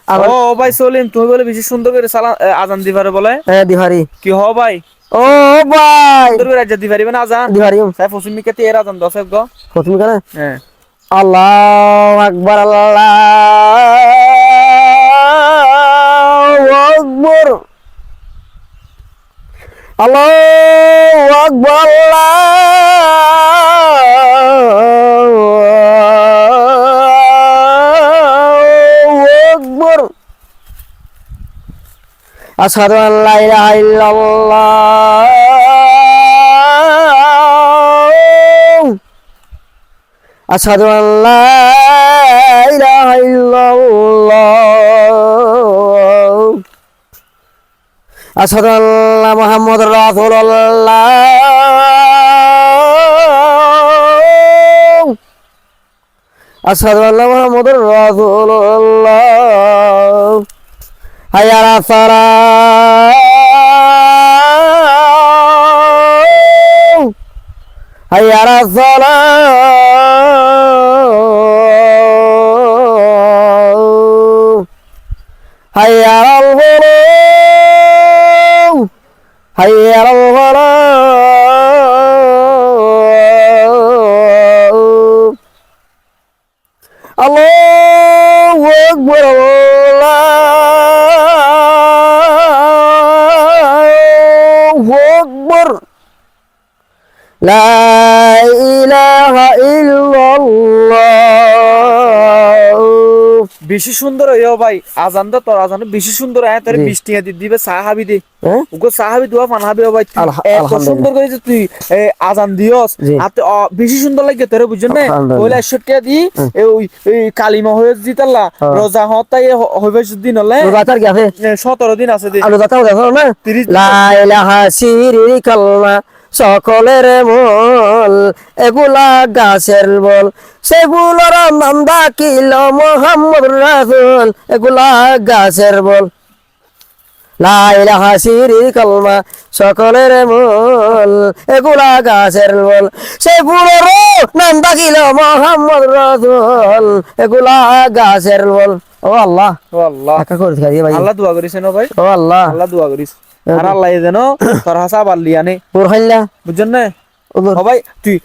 ও আবার ভাই সলিম, তুমি বলে বেশি সুন্দর করে সালাম আজান দিবারে বলে দিহারি। কি হ ভাই? ও ভাই সুন্দর করে আজান দিবারি মানে আজান দিহারি সাই ফসিমি কে এর আজান দশেক গো। প্রথমে কেন হ্যাঁ আল্লাহু আকবার আল্লাহু আকবার আল্লাহু আকবার আল্লাহু আকবার আশহাদু আল লা ইলাহা ইল্লাল্লাহ আশহাদু আল লা ইলাহা ইল্লাল্লাহ আশহাদু আন্না মুহাম্মাদুর রাসূলুল্লাহ আশহাদু আন্না মুহাম্মাদুর রাসূলুল্লাহ হাইয়া আলাস সালাহ হাইয়া আলাস সালাহ হাইয়া আলাল ফালাহ হাইয়া আলাল ফালাহ আল্লাহু আকবার আল্লাহু আকবার লা ইলাহা ইল্লাল্লাহ বেশি সুন্দর হইও ভাই আজান দা তোর আজান বেশি সুন্দর আয় তোর জি 20 টাকা দিবে সাহাবি দে হ্যাঁ ওগো সাহাবি দোয়া পানাবি ও ভাই তুই এত সুন্দর আলহামদুলিল্লাহ করে যে তুই আজান দিওস জি আর বেশি সুন্দর লাগে তোর বুঝছেন না আলহামদুলিল্লাহ ওইলা 100 টাকা দি ওই কালিমা হয়ে জিতাল্লা রোজা হতাই হইবে দিন হলে রোজাটার কি আছে 17 দিন আছে দে আর রোজাটাও দেখো না 30 লা ইলাহা শিরিক কালমা সকলের মূল এগুলা গাছের বল সেগুলোর নাম ডাকিল মোহাম্মদ রাসূল এগুলা গাছের বল লা ইলাহা শিরিক কালমা সকলের মূল এগুলা গাছের বল সেগুলোর নাম ডাকিল মোহাম্মদ রাসূল এগুলা গাছের বল ও আল্লাহ ও আল্লাহ টাকা করে খাইয়ে ভাই আল্লাহ দোয়া করিস না ভাই ও আল্লাহ আল্লাহ দোয়া করিস আর আল্লাহ যেন তোর হাসা বাল্লিয়ানে ওর খাইলা বুঝছেন না ওর ও ভাই তুই